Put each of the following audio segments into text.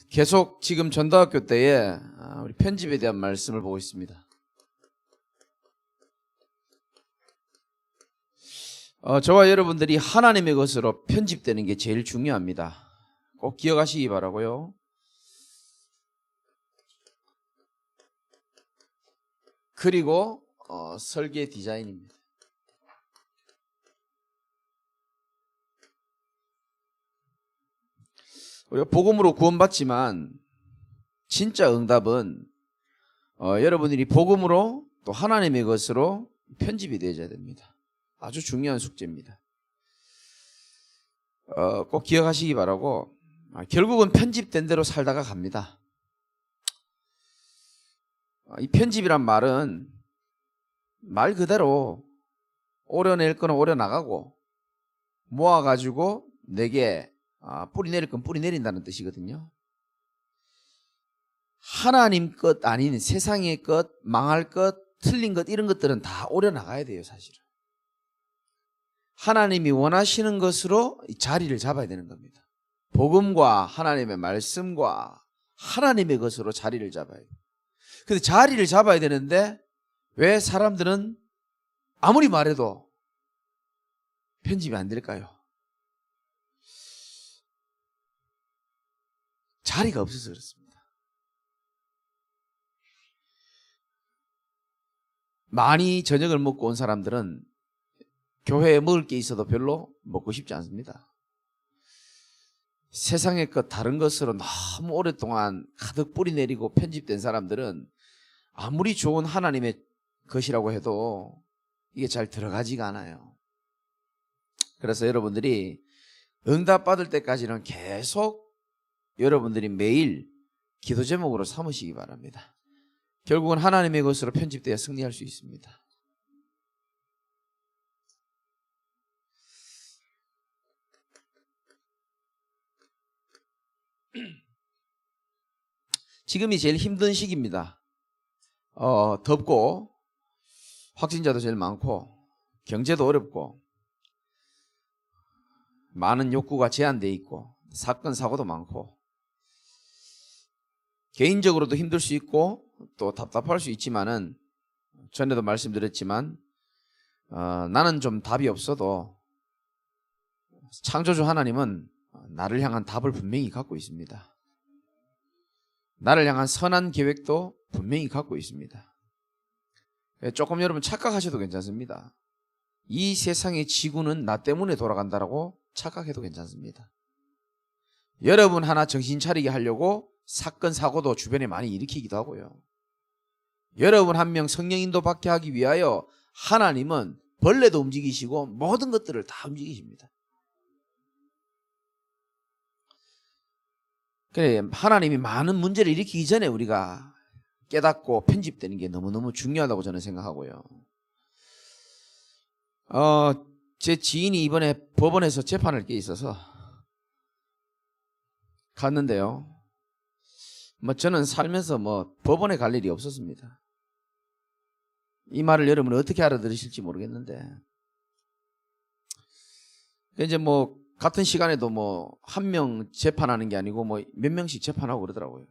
계속 지금 전도학교 때에 우리 편집에 대한 말씀을 보고 있습니다. 저와 여러분들이 하나님의 것으로 편집되는 게 제일 중요합니다. 꼭 기억하시기 바라고요. 그리고 설계 디자인입니다. 우리가 복음으로 구원받지만 진짜 응답은 여러분들이 복음으로 또 하나님의 것으로 편집이 되어야 됩니다. 아주 중요한 숙제입니다. 꼭 기억하시기 바라고, 결국은 편집된 대로 살다가 갑니다. 이 편집이란 말은 말 그대로 오려낼 거는 오려나가고 모아가지고 내게 뿌리 내릴 건 뿌리 내린다는 뜻이거든요. 하나님 것 아닌 세상의 것, 망할 것, 틀린 것, 이런 것들은 다 오려나가야 돼요. 사실은 하나님이 원하시는 것으로 자리를 잡아야 되는 겁니다. 복음과 하나님의 말씀과 하나님의 것으로 자리를 잡아야 돼요. 근데 자리를 잡아야 되는데 왜 사람들은 아무리 말해도 편집이 안 될까요? 자리가 없어서 그렇습니다. 많이 저녁을 먹고 온 사람들은 교회에 먹을 게 있어도 별로 먹고 싶지 않습니다. 세상의 것 다른 것으로 너무 오랫동안 가득 뿌리 내리고 편집된 사람들은 아무리 좋은 하나님의 것이라고 해도 이게 잘 들어가지가 않아요. 그래서 여러분들이 응답받을 때까지는 계속 여러분들이 매일 기도 제목으로 삼으시기 바랍니다. 결국은 하나님의 것으로 편집되어 승리할 수 있습니다. 지금이 제일 힘든 시기입니다. 덥고 확진자도 제일 많고 경제도 어렵고 많은 욕구가 제한되어 있고 사건 사고도 많고 개인적으로도 힘들 수 있고 또 답답할 수 있지만은 전에도 말씀드렸지만 나는 좀 답이 없어도 창조주 하나님은 나를 향한 답을 분명히 갖고 있습니다. 나를 향한 선한 계획도 분명히 갖고 있습니다. 조금 여러분 착각하셔도 괜찮습니다. 이 세상의 지구는 나 때문에 돌아간다라고 착각해도 괜찮습니다. 여러분 하나 정신 차리게 하려고 사건 사고도 주변에 많이 일으키기도 하고요. 여러분 한 명 성령 인도 받게 하기 위하여 하나님은 벌레도 움직이시고 모든 것들을 다 움직이십니다. 그래, 하나님이 많은 문제를 일으키기 전에 우리가 깨닫고 편집되는 게 너무너무 중요하다고 저는 생각하고요. 제 지인이 이번에 법원에서 재판할 게 있어서 갔는데요. 저는 살면서 법원에 갈 일이 없었습니다. 이 말을 여러분은 어떻게 알아들으실지 모르겠는데, 이제 같은 시간에도 한 명 재판하는 게 아니고 몇 명씩 재판하고 그러더라고요.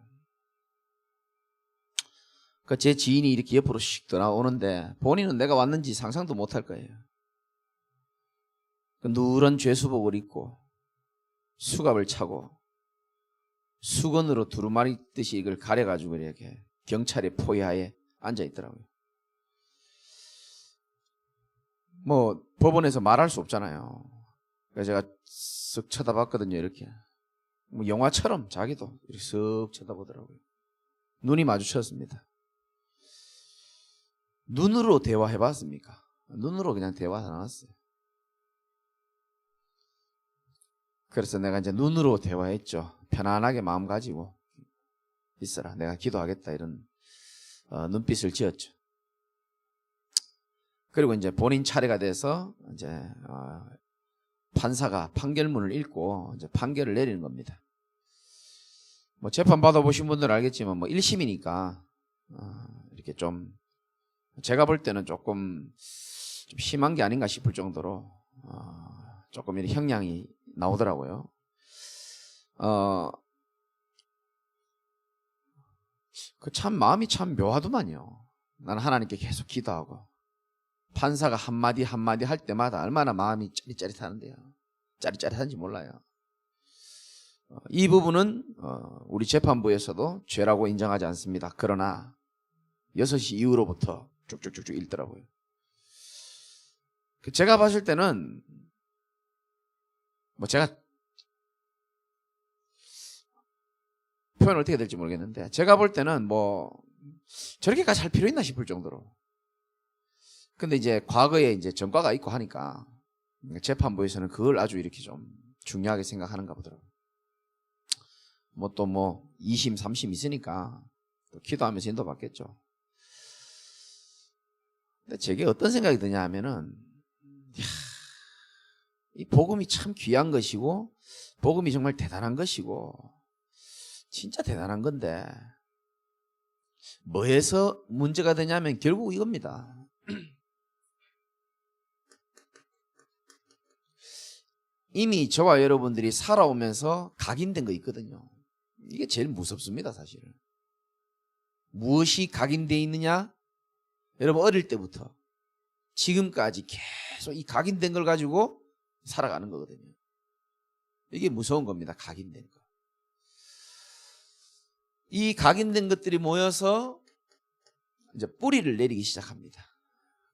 그러니까 제 지인이 이렇게 옆으로 씩 돌아오는데 본인은 내가 왔는지 상상도 못할 거예요. 누런 죄수복을 입고 수갑을 차고 수건으로 두루마리 듯이 이걸 가려가지고 이렇게 경찰의 포위하에 앉아있더라고요. 법원에서 말할 수 없잖아요. 그래서 제가 쓱 쳐다봤거든요. 이렇게 영화처럼 자기도 이렇게 쓱 쳐다보더라고요. 눈이 마주쳤습니다. 눈으로 대화해봤습니까? 눈으로 그냥 대화 나눴어요. 그래서 내가 이제 눈으로 대화했죠. 편안하게 마음 가지고 있어라, 내가 기도하겠다, 이런 눈빛을 지었죠. 그리고 이제 본인 차례가 돼서 이제 판사가 판결문을 읽고 이제 판결을 내리는 겁니다. 재판 받아보신 분들은 알겠지만 1심이니까 이렇게 좀 제가 볼 때는 조금 좀 심한 게 아닌가 싶을 정도로 조금 이렇게 형량이 나오더라고요. 그 참 마음이 참 묘하더만요. 나는 하나님께 계속 기도하고 판사가 한마디 한마디 할 때마다 얼마나 마음이 짜릿짜릿하는데요. 짜릿짜릿한지 몰라요. 이 부분은 우리 재판부에서도 죄라고 인정하지 않습니다. 그러나 6시 이후로부터 쭉쭉쭉쭉 읽더라고요. 제가 봤을 때는 뭐 제가 표현 어떻게 될지 모르겠는데 제가 볼 때는 뭐 저렇게까지 할 필요 있나 싶을 정도로. 근데 이제 과거에 이제 전과가 있고 하니까 재판부에서는 그걸 아주 이렇게 좀 중요하게 생각하는가 보더라고요. 뭐 또 뭐 2심, 3심 있으니까 또 기도하면서 인도받겠죠. 근데 제게 어떤 생각이 드냐 하면은 이 복음이 참 귀한 것이고 복음이 정말 대단한 것이고 진짜 대단한 건데 뭐에서 문제가 되냐면 결국 이겁니다. 이미 저와 여러분들이 살아오면서 각인된 거 있거든요. 이게 제일 무섭습니다, 사실은. 무엇이 각인되어 있느냐? 여러분 어릴 때부터 지금까지 계속 이 각인된 걸 가지고 살아가는 거거든요. 이게 무서운 겁니다, 각인된 거. 이 각인된 것들이 모여서 이제 뿌리를 내리기 시작합니다.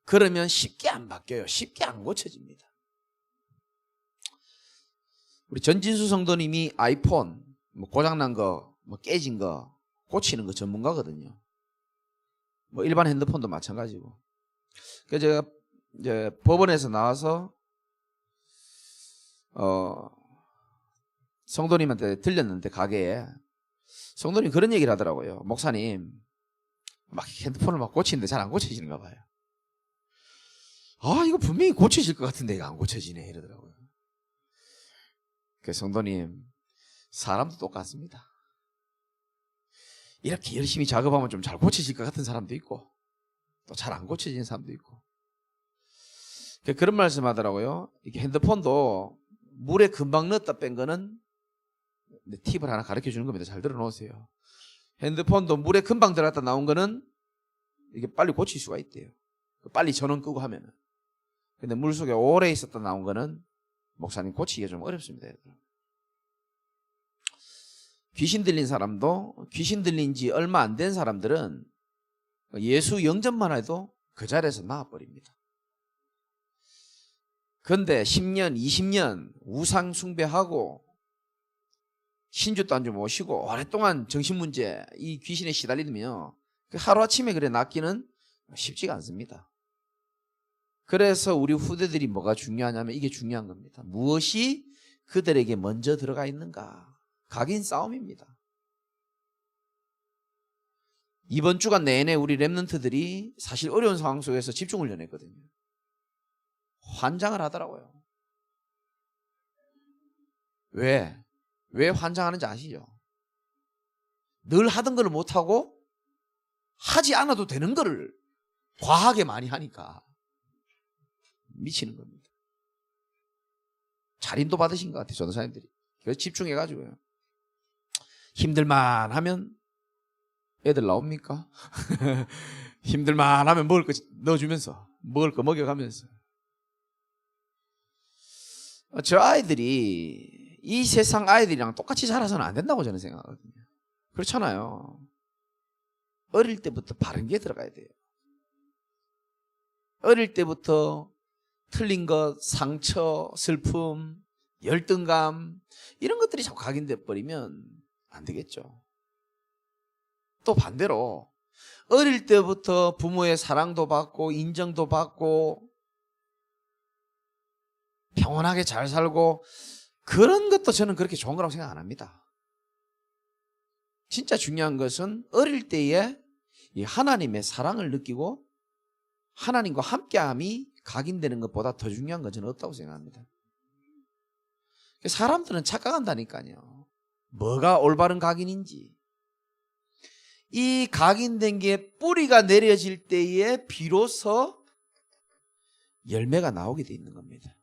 그러면 쉽게 안 바뀌어요. 쉽게 안 고쳐집니다. 우리 전진수 성도님이 아이폰 뭐 고장난 거, 뭐 깨진 거 고치는 거 전문가거든요. 뭐 일반 핸드폰도 마찬가지고. 그래서 제가 이제 법원에서 나와서 성도님한테 들렸는데 가게에 성도님 그런 얘기를 하더라고요. 목사님 막 핸드폰을 막 고치는데 잘 안 고쳐지는가 봐요. 아 이거 분명히 고쳐질 것 같은데 이거 안 고쳐지네 이러더라고요. 그 성도님 사람도 똑같습니다. 이렇게 열심히 작업하면 좀 잘 고쳐질 것 같은 사람도 있고 또 잘 안 고쳐지는 사람도 있고 그런 말씀 하더라고요. 이게 핸드폰도 물에 금방 넣었다 뺀 거는 팁을 하나 가르쳐 주는 겁니다. 잘 들어놓으세요. 핸드폰도 물에 금방 들어갔다 나온 거는 이게 빨리 고칠 수가 있대요. 빨리 전원 끄고 하면은. 근데 물속에 오래 있었다 나온 거는 목사님 고치기가 좀 어렵습니다. 귀신 들린 사람도 귀신 들린 지 얼마 안 된 사람들은 예수 영접만 해도 그 자리에서 나와버립니다. 그런데 10년, 20년 우상 숭배하고 신주도 안 좀 모시고 오랫동안 정신문제 이 귀신에 시달리면 하루아침에 그래 낫기는 쉽지가 않습니다. 그래서 우리 후대들이 뭐가 중요하냐면 이게 중요한 겁니다. 무엇이 그들에게 먼저 들어가 있는가. 각인 싸움입니다. 이번 주간 내내 우리 랩런트들이 사실 어려운 상황 속에서 집중훈련했거든요. 환장을 하더라고요. 왜 환장하는지 아시죠? 늘 하던 걸 못하고 하지 않아도 되는 거를 과하게 많이 하니까 미치는 겁니다. 자린도 받으신 것 같아요. 전도사님들이. 그래서 집중해가지고요. 힘들만 하면 애들 나옵니까? 힘들만 하면 먹을 거 넣어주면서 먹을 거 먹여가면서 저 아이들이 이 세상 아이들이랑 똑같이 자라서는 안 된다고 저는 생각하거든요. 그렇잖아요. 어릴 때부터 바른 게 들어가야 돼요. 어릴 때부터 틀린 것, 상처, 슬픔, 열등감 이런 것들이 자꾸 각인돼 버리면 안 되겠죠. 또 반대로 어릴 때부터 부모의 사랑도 받고 인정도 받고 평온하게 잘 살고 그런 것도 저는 그렇게 좋은 거라고 생각 안 합니다. 진짜 중요한 것은 어릴 때에 이 하나님의 사랑을 느끼고 하나님과 함께함이 각인되는 것보다 더 중요한 건 저는 없다고 생각합니다. 사람들은 착각한다니까요. 뭐가 올바른 각인인지. 이 각인된 게 뿌리가 내려질 때에 비로소 열매가 나오게 돼 있는 겁니다.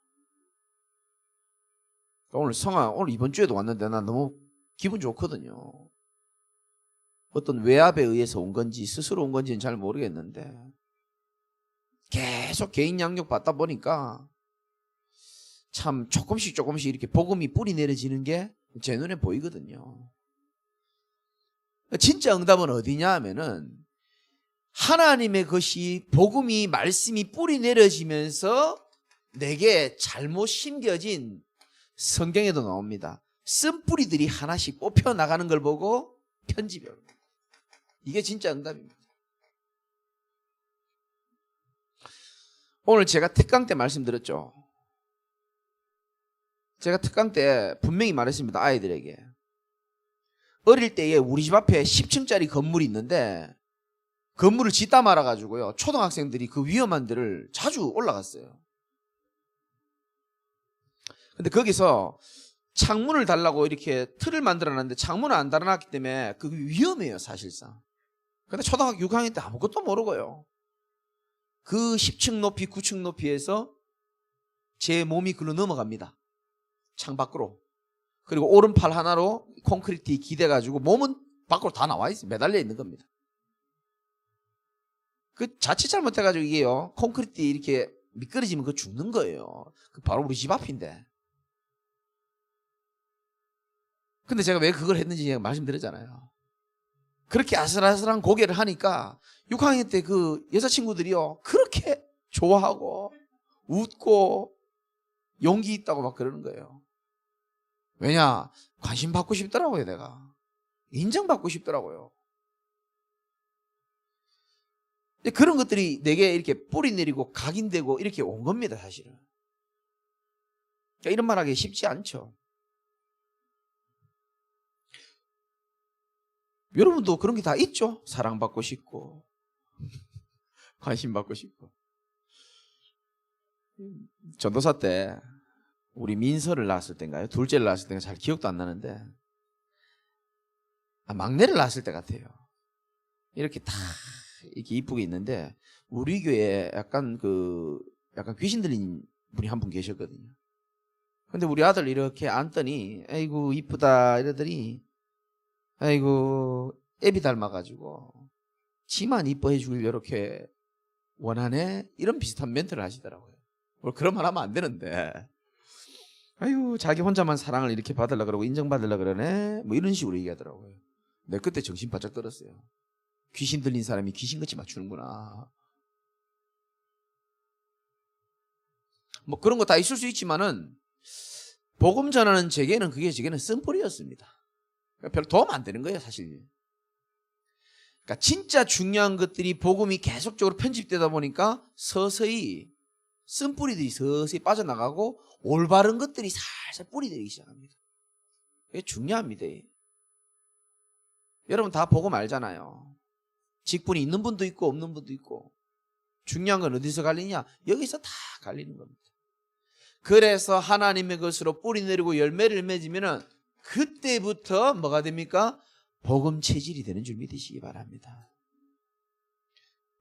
오늘 성아, 오늘 이번 주에도 왔는데 난 너무 기분 좋거든요. 어떤 외압에 의해서 온 건지 스스로 온 건지는 잘 모르겠는데 계속 개인 양육 받다 보니까 참 조금씩 이렇게 복음이 뿌리 내려지는 게 제 눈에 보이거든요. 진짜 응답은 어디냐 하면은 하나님의 것이 복음이 말씀이 뿌리 내려지면서 내게 잘못 심겨진 성경에도 나옵니다. 쓴뿌리들이 하나씩 뽑혀 나가는 걸 보고 편집해요. 이게 진짜 응답입니다. 오늘 제가 특강 때 말씀드렸죠. 제가 특강 때 분명히 말했습니다. 아이들에게. 어릴 때에 우리 집 앞에 10층짜리 건물이 있는데 건물을 짓다 말아가지고요. 초등학생들이 그 위험한 데를 자주 올라갔어요. 근데 거기서 창문을 달라고 이렇게 틀을 만들어놨는데 창문을 안 달아놨기 때문에 그게 위험해요, 사실상. 근데 초등학교 6학년 때 아무것도 모르고요. 그 10층 높이, 9층 높이에서 제 몸이 글로 넘어갑니다. 창 밖으로. 그리고 오른팔 하나로 콘크리트에 기대가지고 몸은 밖으로 다 나와 있어요. 매달려 있는 겁니다. 그 자칫 잘못해가지고 이게요, 콘크리트 이렇게 미끄러지면 그거 죽는 거예요. 그 바로 우리 집 앞인데. 근데 제가 왜 그걸 했는지 제가 말씀드렸잖아요. 그렇게 아슬아슬한 고개를 하니까 6학년 때 그 여자친구들이요, 그렇게 좋아하고 웃고 용기 있다고 막 그러는 거예요. 왜냐? 관심 받고 싶더라고요, 내가. 인정받고 싶더라고요. 그런 것들이 내게 이렇게 뿌리 내리고 각인되고 이렇게 온 겁니다, 사실은. 그러니까 이런 말 하기 쉽지 않죠. 여러분도 그런 게 다 있죠? 사랑받고 싶고 관심 받고 싶고. 전도사 때 우리 민서를 낳았을 때인가요? 둘째를 낳았을 때인가 잘 기억도 안 나는데 막내를 낳았을 때 같아요. 이렇게 다 이렇게 이쁘게 있는데 우리 교회에 약간 귀신 들린 분이 한 분 계셨거든요. 근데 우리 아들 이렇게 안더니 아이고 이쁘다 이러더니 아이고 애비 닮아가지고 지만 이뻐해 주길 이렇게 원하네? 이런 비슷한 멘트를 하시더라고요. 뭘 그런 말 하면 안 되는데 아유 자기 혼자만 사랑을 이렇게 받으려고 그러고 인정받으려고 그러네? 뭐 이런 식으로 얘기하더라고요. 내가 그때 정신 바짝 들었어요. 귀신 들린 사람이 귀신같이 맞추는구나. 뭐 그런 거 다 있을 수 있지만은 복음 전하는 제게는 쓴뿌리였습니다. 별로 도움 안 되는 거예요, 사실. 그러니까 진짜 중요한 것들이 복음이 계속적으로 편집되다 보니까 서서히 쓴뿌리들이 서서히 빠져나가고 올바른 것들이 살살 뿌리 내리기 시작합니다. 이게 중요합니다. 여러분 다 복음 알잖아요. 직분이 있는 분도 있고 없는 분도 있고. 중요한 건 어디서 갈리냐? 여기서 다 갈리는 겁니다. 그래서 하나님의 것으로 뿌리 내리고 열매를 맺으면은 그때부터 뭐가 됩니까? 복음 체질이 되는 줄 믿으시기 바랍니다.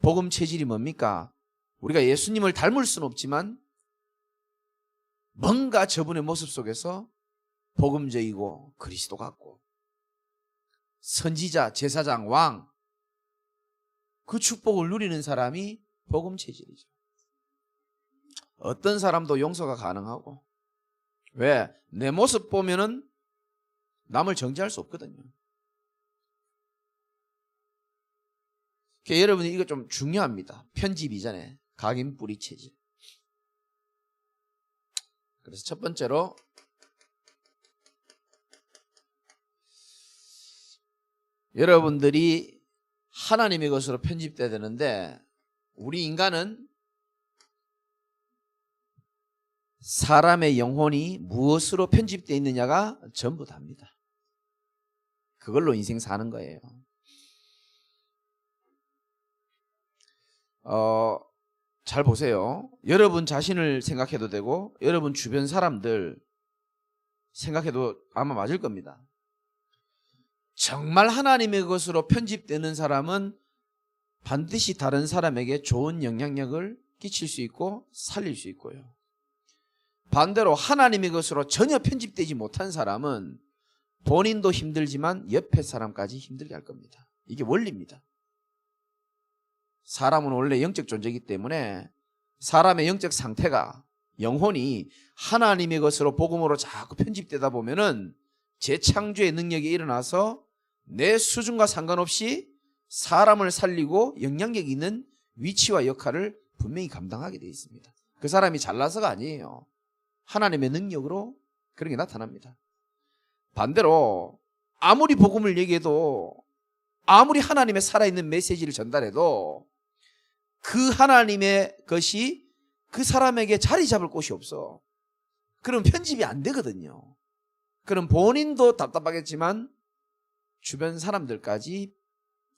복음 체질이 뭡니까? 우리가 예수님을 닮을 수는 없지만 뭔가 저분의 모습 속에서 복음적이고 그리스도 같고 선지자, 제사장, 왕 그 축복을 누리는 사람이 복음 체질이죠. 어떤 사람도 용서가 가능하고 왜? 내 모습 보면은 남을 정죄할 수 없거든요. 그러니까 여러분이 이거 좀 중요합니다. 편집 이전에 각인 뿌리 체질. 그래서 첫 번째로 여러분들이 하나님의 것으로 편집돼야 되는데 우리 인간은 사람의 영혼이 무엇으로 편집되어 있느냐가 전부 답니다. 그걸로 인생 사는 거예요. 잘 보세요. 여러분 자신을 생각해도 되고 여러분 주변 사람들 생각해도 아마 맞을 겁니다. 정말 하나님의 것으로 편집되는 사람은 반드시 다른 사람에게 좋은 영향력을 끼칠 수 있고 살릴 수 있고요. 반대로 하나님의 것으로 전혀 편집되지 못한 사람은 본인도 힘들지만 옆에 사람까지 힘들게 할 겁니다. 이게 원리입니다. 사람은 원래 영적 존재이기 때문에 사람의 영적 상태가 영혼이 하나님의 것으로 복음으로 자꾸 편집되다 보면은 재창조의 능력이 일어나서 내 수준과 상관없이 사람을 살리고 영향력 있는 위치와 역할을 분명히 감당하게 되어 있습니다. 그 사람이 잘나서가 아니에요. 하나님의 능력으로 그런 게 나타납니다. 반대로 아무리 복음을 얘기해도 아무리 하나님의 살아있는 메시지를 전달해도 그 하나님의 것이 그 사람에게 자리 잡을 곳이 없어. 그럼 편집이 안 되거든요. 그럼 본인도 답답하겠지만 주변 사람들까지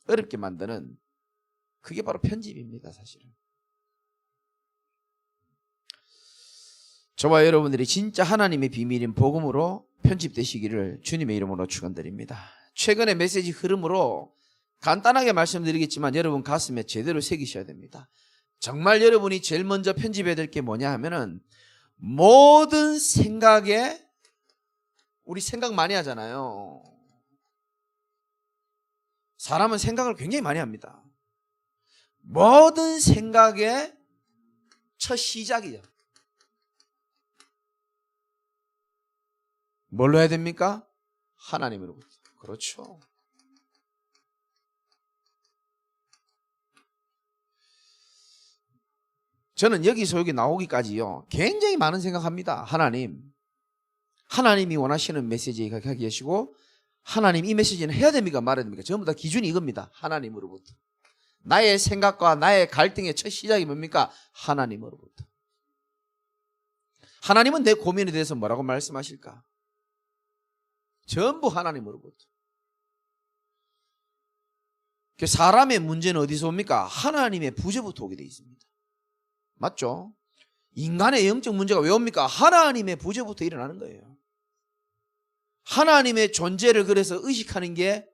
어렵게 만드는 그게 바로 편집입니다, 사실은. 저와 여러분들이 진짜 하나님의 비밀인 복음으로 편집되시기를 주님의 이름으로 축원드립니다. 최근의 메시지 흐름으로 간단하게 말씀드리겠지만 여러분 가슴에 제대로 새기셔야 됩니다. 정말 여러분이 제일 먼저 편집해야 될 게 뭐냐 하면은 모든 생각에, 우리 생각 많이 하잖아요. 사람은 생각을 굉장히 많이 합니다. 모든 생각의 첫 시작이죠. 뭘로 해야 됩니까? 하나님으로부터. 그렇죠. 저는 여기서 여기 나오기까지요 굉장히 많은 생각합니다. 하나님이 원하시는 메시지 하게 계시고 하나님 이 메시지는 해야 됩니까 말아야 됩니까? 전부 다 기준이 이겁니다. 하나님으로부터. 나의 생각과 나의 갈등의 첫 시작이 뭡니까? 하나님으로부터. 하나님은 내 고민에 대해서 뭐라고 말씀하실까? 전부 하나님으로부터. 사람의 문제는 어디서 옵니까? 하나님의 부재부터 오게 되어 있습니다. 맞죠? 인간의 영적 문제가 왜 옵니까? 하나님의 부재부터 일어나는 거예요. 하나님의 존재를 그래서 의식하는 게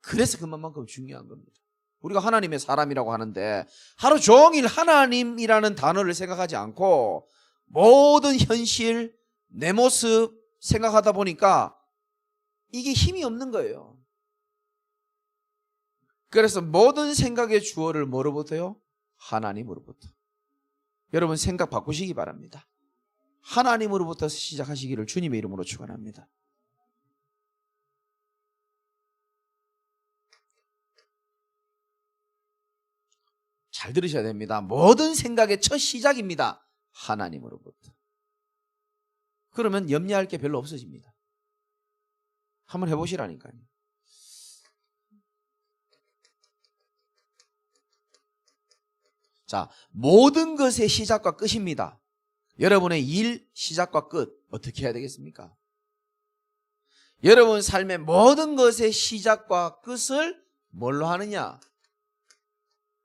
그래서 그만큼 중요한 겁니다. 우리가 하나님의 사람이라고 하는데 하루 종일 하나님이라는 단어를 생각하지 않고 모든 현실, 내 모습 생각하다 보니까 이게 힘이 없는 거예요. 그래서 모든 생각의 주어를 뭐로부터요? 하나님으로부터. 여러분 생각 바꾸시기 바랍니다. 하나님으로부터 시작하시기를 주님의 이름으로 축원합니다. 잘 들으셔야 됩니다. 모든 생각의 첫 시작입니다. 하나님으로부터. 그러면 염려할 게 별로 없어집니다. 한번 해보시라니까요. 자, 모든 것의 시작과 끝입니다. 여러분의 일 시작과 끝 어떻게 해야 되겠습니까? 여러분 삶의 모든 것의 시작과 끝을 뭘로 하느냐?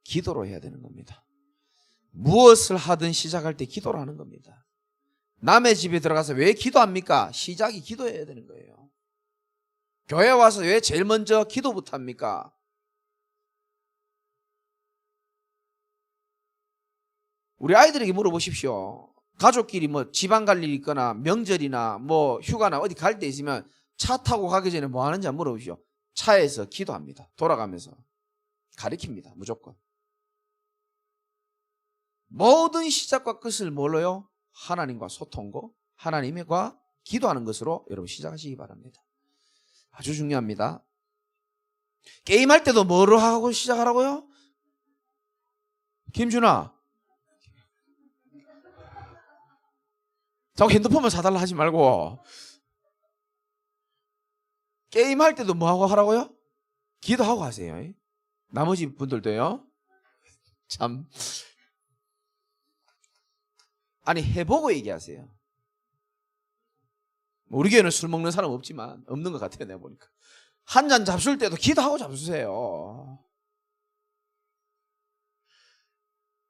기도로 해야 되는 겁니다. 무엇을 하든 시작할 때 기도로 하는 겁니다. 남의 집에 들어가서 왜 기도합니까? 시작이 기도해야 되는 거예요. 교회 와서 왜 제일 먼저 기도부터 합니까? 우리 아이들에게 물어보십시오. 가족끼리 뭐 지방 갈 일이 있거나 명절이나 뭐 휴가나 어디 갈 데 있으면 차 타고 가기 전에 뭐 하는지 한번 물어보십시오. 차에서 기도합니다. 돌아가면서 가리킵니다. 무조건. 모든 시작과 끝을 뭘로요? 하나님과 소통고 하나님과 기도하는 것으로 여러분 시작하시기 바랍니다. 아주 중요합니다. 게임할 때도 뭐로 하고 시작하라고요? 김준아, 자꾸 핸드폰만 사달라 하지 말고 게임할 때도 뭐하고 하라고요? 기도하고 하세요. 나머지 분들도요. 참, 아니 해보고 얘기하세요. 우리 교회는 술 먹는 사람 없지만 없는 것 같아요. 내가 보니까 한 잔 잡술 때도 기도하고 잡수세요.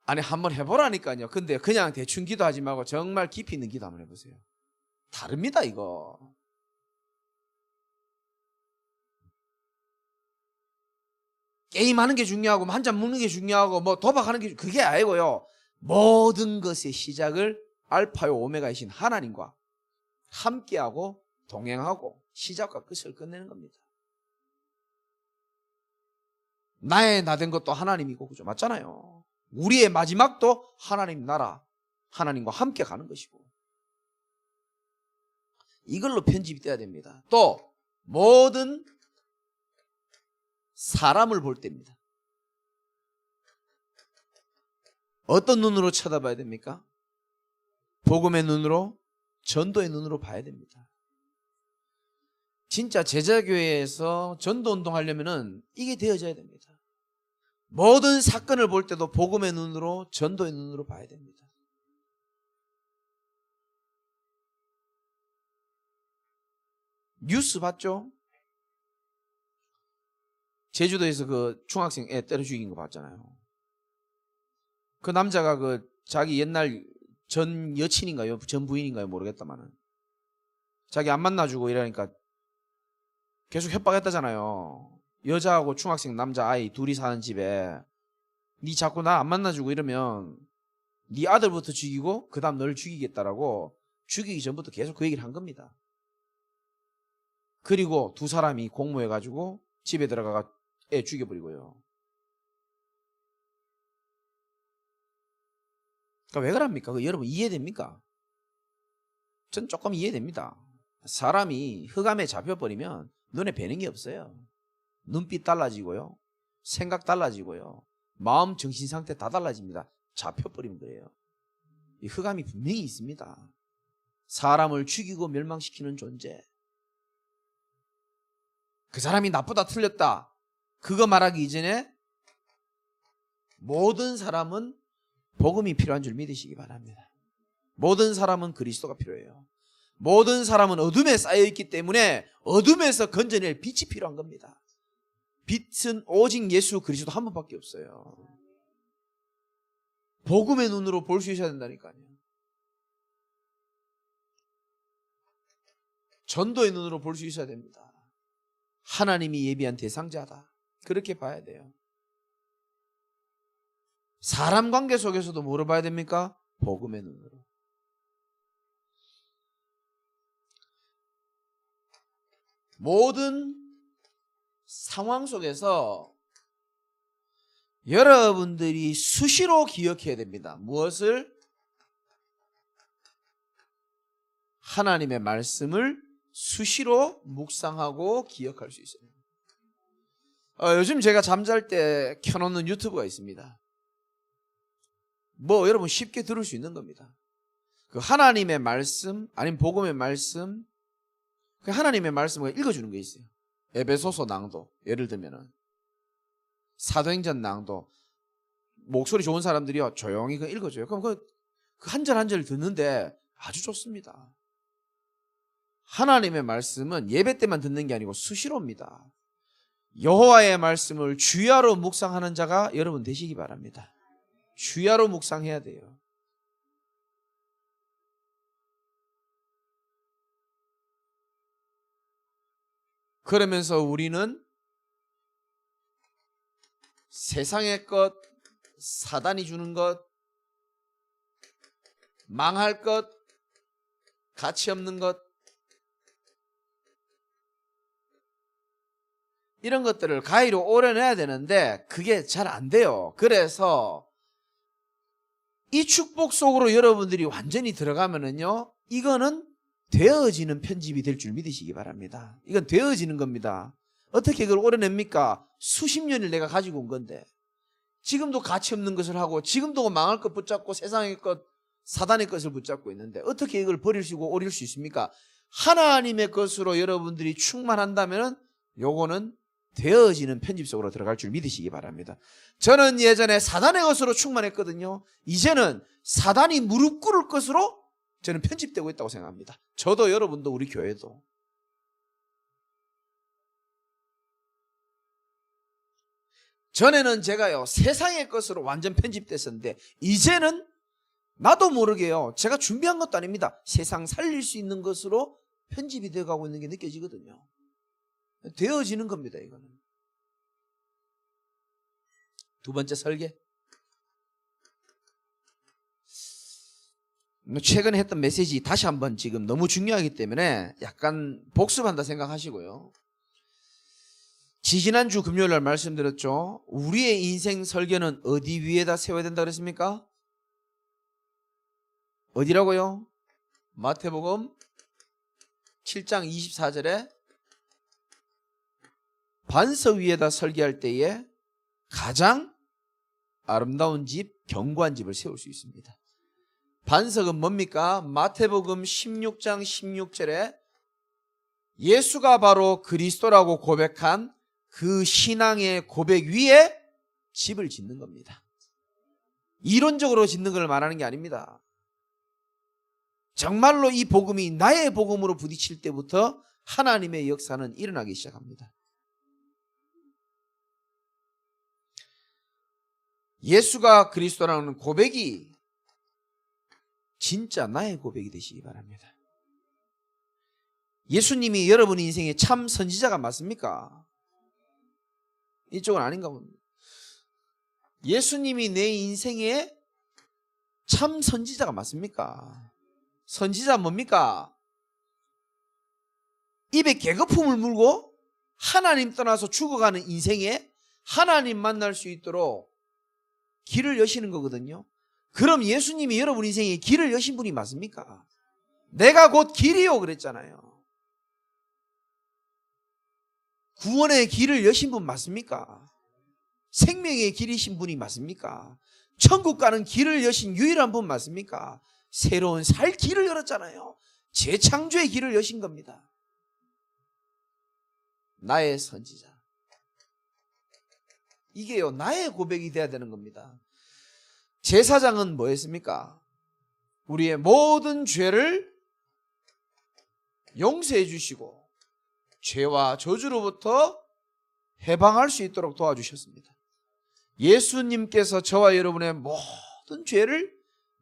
아니 한번 해보라니까요. 근데 그냥 대충 기도하지 말고 정말 깊이 있는 기도 한번 해보세요. 다릅니다 이거. 게임하는 게 중요하고 한 잔 먹는 게 중요하고 뭐 도박하는 게 그게 아니고요. 모든 것의 시작을 알파요 오메가이신 하나님과 함께하고 동행하고 시작과 끝을 끝내는 겁니다. 나의 나 된 것도 하나님이고, 그죠? 맞잖아요. 우리의 마지막도 하나님 나라, 하나님과 함께 가는 것이고. 이걸로 편집이 돼야 됩니다. 또 모든 사람을 볼 때입니다. 어떤 눈으로 쳐다봐야 됩니까? 복음의 눈으로, 전도의 눈으로 봐야 됩니다. 진짜 제자교회에서 전도운동 하려면은 이게 되어져야 됩니다. 모든 사건을 볼 때도 복음의 눈으로, 전도의 눈으로 봐야 됩니다. 뉴스 봤죠? 제주도에서 그 중학생 애 때려 죽인 거 봤잖아요. 그 남자가 그 자기 옛날 전 여친인가요? 전 부인인가요? 모르겠다마는 자기 안 만나주고 이러니까 계속 협박했다잖아요. 여자하고 중학생 남자 아이 둘이 사는 집에 니 자꾸 나 안 만나주고 이러면 니 아들부터 죽이고 그 다음 널 죽이겠다라고 죽이기 전부터 계속 그 얘기를 한 겁니다. 그리고 두 사람이 공모해가지고 집에 들어가가 애 죽여버리고요. 그러니까 왜 그럽니까? 여러분 이해됩니까? 전 조금 이해됩니다. 사람이 흑암에 잡혀버리면 눈에 뵈는 게 없어요. 눈빛 달라지고요. 생각 달라지고요. 마음 정신 상태 다 달라집니다. 잡혀버리면 그래요. 이 흑암이 분명히 있습니다. 사람을 죽이고 멸망시키는 존재. 그 사람이 나쁘다 틀렸다 그거 말하기 이전에 모든 사람은 복음이 필요한 줄 믿으시기 바랍니다. 모든 사람은 그리스도가 필요해요. 모든 사람은 어둠에 쌓여있기 때문에 어둠에서 건져낼 빛이 필요한 겁니다. 빛은 오직 예수 그리스도 한 분밖에 없어요. 복음의 눈으로 볼 수 있어야 된다니까요. 전도의 눈으로 볼 수 있어야 됩니다. 하나님이 예비한 대상자다. 그렇게 봐야 돼요. 사람 관계 속에서도 뭐로 봐야 됩니까? 복음의 눈으로. 모든 상황 속에서 여러분들이 수시로 기억해야 됩니다. 무엇을? 하나님의 말씀을 수시로 묵상하고 기억할 수 있어요. 요즘 제가 잠잘 때 켜놓는 유튜브가 있습니다. 뭐 여러분 쉽게 들을 수 있는 겁니다. 그 하나님의 말씀 아니면 복음의 말씀, 그 하나님의 말씀을 읽어주는 게 있어요. 에베소서 낭독 예를 들면은 사도행전 낭독 목소리 좋은 사람들이요 조용히 그 읽어줘요. 그럼 그 한 절 한 절 듣는데 아주 좋습니다. 하나님의 말씀은 예배 때만 듣는 게 아니고 수시로입니다. 여호와의 말씀을 주야로 묵상하는 자가 여러분 되시기 바랍니다. 주야로 묵상해야 돼요. 그러면서 우리는 세상의 것, 사단이 주는 것, 망할 것, 가치 없는 것, 이런 것들을 가위로 오려내야 되는데 그게 잘 안 돼요. 그래서 이 축복 속으로 여러분들이 완전히 들어가면은요, 이거는 되어지는 편집이 될 줄 믿으시기 바랍니다. 이건 되어지는 겁니다. 어떻게 그걸 오려냅니까? 수십 년을 내가 가지고 온 건데 지금도 가치 없는 것을 하고 지금도 망할 것 붙잡고 세상의 것, 사단의 것을 붙잡고 있는데 어떻게 이걸 버릴 수 있고 오릴 수 있습니까? 하나님의 것으로 여러분들이 충만한다면 요거는 되어지는 편집 속으로 들어갈 줄 믿으시기 바랍니다. 저는 예전에 사단의 것으로 충만했거든요. 이제는 사단이 무릎 꿇을 것으로 저는 편집되고 있다고 생각합니다. 저도 여러분도 우리 교회도. 전에는 제가요 세상의 것으로 완전 편집됐었는데 이제는 나도 모르게요 제가 준비한 것도 아닙니다. 세상 살릴 수 있는 것으로 편집이 되어가고 있는 게 느껴지거든요. 되어지는 겁니다. 이거는. 두 번째 설계. 최근에 했던 메시지 다시 한번 지금 너무 중요하기 때문에 약간 복습한다 생각하시고요. 지지난주 금요일 날 말씀드렸죠. 우리의 인생 설계는 어디 위에다 세워야 된다 그랬습니까? 어디라고요? 마태복음 7장 24절에 반석 위에다 설계할 때에 가장 아름다운 집, 견고한 집을 세울 수 있습니다. 반석은 뭡니까? 마태복음 16장 16절에 예수가 바로 그리스도라고 고백한 그 신앙의 고백 위에 집을 짓는 겁니다. 이론적으로 짓는 걸 말하는 게 아닙니다. 정말로 이 복음이 나의 복음으로 부딪힐 때부터 하나님의 역사는 일어나기 시작합니다. 예수가 그리스도라는 고백이 진짜 나의 고백이 되시기 바랍니다. 예수님이 여러분 인생의 참 선지자가 맞습니까? 이쪽은 아닌가 봅니다. 예수님이 내 인생의 참 선지자가 맞습니까? 선지자 뭡니까? 입에 개거품을 물고 하나님 떠나서 죽어가는 인생에 하나님 만날 수 있도록 길을 여시는 거거든요. 그럼 예수님이 여러분 인생에 길을 여신 분이 맞습니까? 내가 곧 길이요 그랬잖아요. 구원의 길을 여신 분 맞습니까? 생명의 길이신 분이 맞습니까? 천국 가는 길을 여신 유일한 분 맞습니까? 새로운 살 길을 열었잖아요. 재창조의 길을 여신 겁니다. 나의 선지자. 이게요, 나의 고백이 돼야 되는 겁니다. 제사장은 뭐 했습니까? 우리의 모든 죄를 용서해 주시고 죄와 저주로부터 해방할 수 있도록 도와주셨습니다. 예수님께서 저와 여러분의 모든 죄를